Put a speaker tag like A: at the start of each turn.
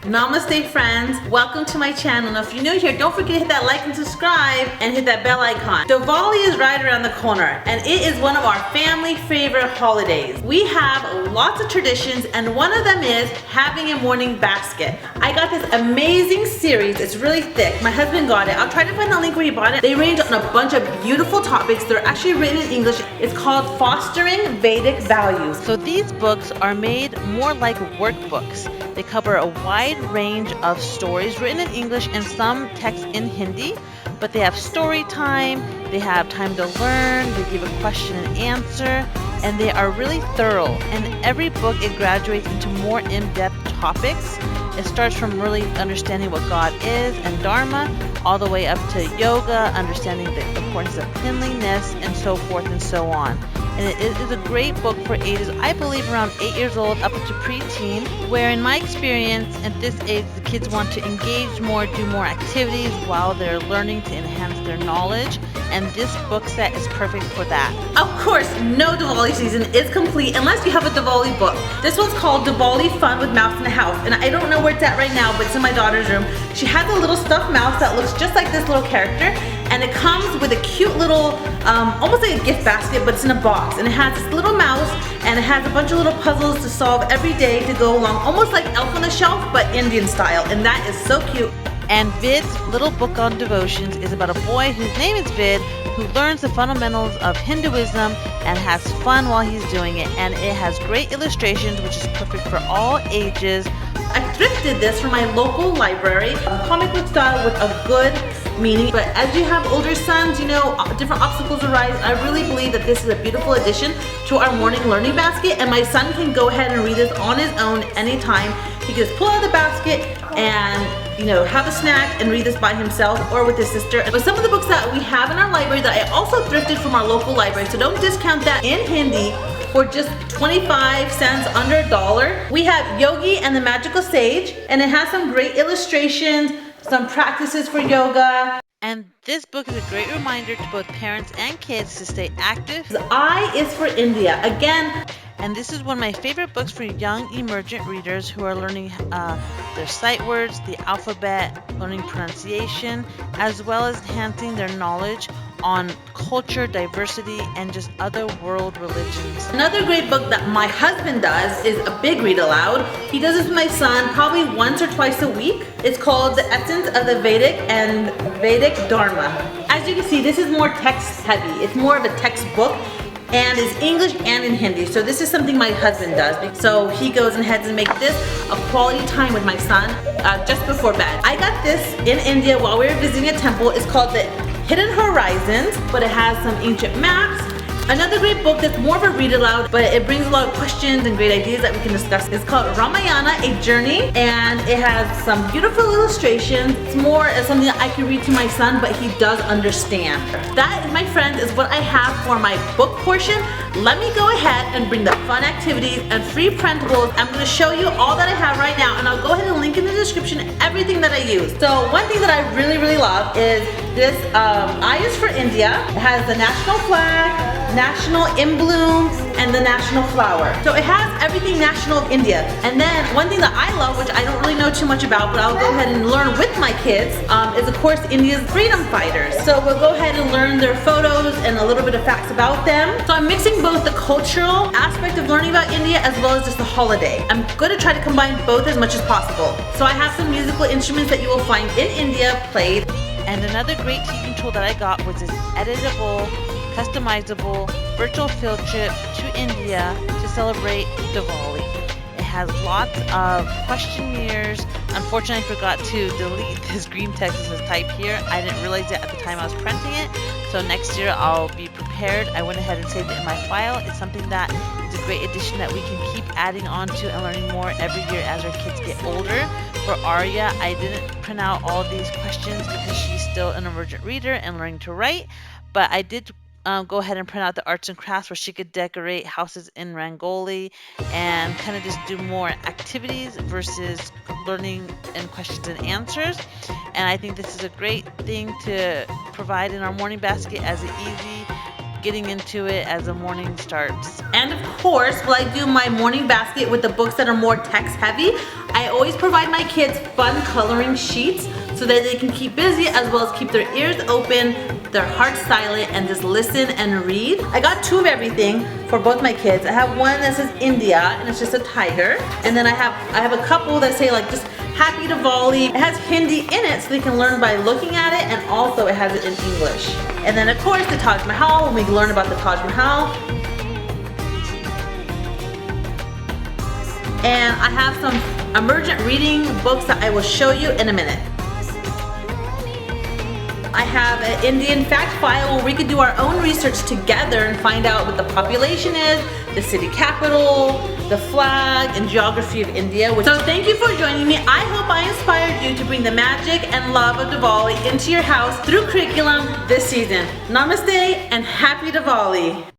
A: Namaste friends, welcome to my channel. Now if you're new here, don't forget to hit that like and subscribe and hit that bell icon. Diwali is right around the corner and it is one of our family favorite holidays. We have lots of traditions and one of them is having a morning basket. I got this amazing series, it's really thick. My husband got it. I'll try to find the link where he bought it. They range on a bunch of beautiful topics. They're actually written in English. It's called Fostering Vedic Values.
B: So these books are made more like workbooks. They cover a wide range of stories written in English and some text in Hindi, but they have story time, they have time to learn, they give a question and answer, and they are really thorough. And every book, it graduates into more in-depth topics. It starts from really understanding what God is and Dharma, all the way up to yoga, understanding the importance of cleanliness, and so forth and so on. And it is a great book for ages, I believe, around 8 years old up to preteen, where in my experience at this age the kids want to engage more, do more activities while they're learning to enhance their knowledge, and this book set is perfect for that.
A: Of course, no Diwali season is complete unless you have a Diwali book. This one's called Diwali Fun with Mouse in the House, and I don't know where it's at right now, but it's in my daughter's room. She has a little stuffed mouse that looks just like this little character, and it comes with a cute little, almost like a gift basket, but it's in a box, and it has this little mouse, and it has a bunch of little puzzles to solve every day to go along, almost like Elf on the Shelf, but Indian style, and that is so cute.
B: And Vid's little book on devotions is about a boy whose name is Vid, who learns the fundamentals of Hinduism and has fun while he's doing it. And it has great illustrations, which is perfect for all ages.
A: I thrifted this from my local library, comic book style with a good meaning. But as you have older sons, you know, different obstacles arise. I really believe that this is a beautiful addition to our morning learning basket, and my son can go ahead and read this on his own anytime. He can just pull out of the basket and, you know, have a snack and read this by himself or with his sister. But some of the books that we have in our library that I also thrifted from our local library, so don't discount that, in Hindi for just 25 cents, under $1. We have Yogi and the Magical Sage, and it has some great illustrations, some practices for yoga.
B: And this book is a great reminder to both parents and kids to stay active.
A: The I is for India. Again,
B: and this is one of my favorite books for young emergent readers who are learning their sight words, the alphabet, learning pronunciation, as well as enhancing their knowledge on culture, diversity, and just other world religions.
A: Another great book that my husband does is a big read aloud. He does this with my son probably once or twice a week. It's called The Essence of the Vedic and Vedic Dharma. As you can see, this is more text heavy. It's more of a textbook, and it's English and in Hindi. So this is something my husband does. So he goes ahead and makes this a quality time with my son just before bed. I got this in India while we were visiting a temple. It's called The Hidden Horizons, but it has some ancient maps. Another great book that's more of a read aloud, but it brings a lot of questions and great ideas that we can discuss. It's called Ramayana, A Journey, and it has some beautiful illustrations. It's more as something that I can read to my son, but he does understand. That, my friends, is what I have for my book portion. Let me go ahead and bring the fun activities and free printables. I'm going to show you all that I have right now, and I'll go ahead and link in the description everything that I use. So one thing that I really, really love is this I is for India. It has the national flag, national in bloom, and the national flower. So it has everything national of India. And then one thing that I love, which I don't really know too much about, but I'll go ahead and learn with my kids, is of course India's freedom fighters. So we'll go ahead and learn their photos and a little bit of facts about them. So I'm mixing both the cultural aspect of learning about India as well as just the holiday. I'm going to try to combine both as much as possible. So I have some musical instruments that you will find in India played.
B: And another great teaching tool that I got was this editable, customizable virtual field trip to India to celebrate Diwali. It has lots of questionnaires. Unfortunately, I forgot to delete this green text that says type here. I didn't realize it at the time I was printing it. So next year I'll be prepared. I went ahead and saved it in my file. It's something that is a great addition that we can keep adding on to and learning more every year as our kids get older. For Arya, I didn't print out all these questions because she's still an emergent reader and learning to write, but I did go ahead and print out the arts and crafts where she could decorate houses in Rangoli and kind of just do more activities versus learning and questions and answers. And I think this is a great thing to provide in our morning basket as an easy getting into it as the morning starts.
A: And of course, while I do my morning basket with the books that are more text heavy, I always provide my kids fun coloring sheets so that they can keep busy as well as keep their ears open, their hearts silent, and just listen and read. I got 2 of everything for both my kids. I have one that says India and it's just a tiger, and then I have a couple that say like just Happy Diwali. It has Hindi in it so they can learn by looking at it, and also it has it in English. And then of course the Taj Mahal, when we learn about the Taj Mahal. And I have some emergent reading books that I will show you in a minute. I have an Indian fact file where we could do our own research together and find out what the population is, the city capital, the flag, and geography of India. So thank you for joining me. I hope I inspired you to bring the magic and love of Diwali into your house through curriculum this season. Namaste and Happy Diwali!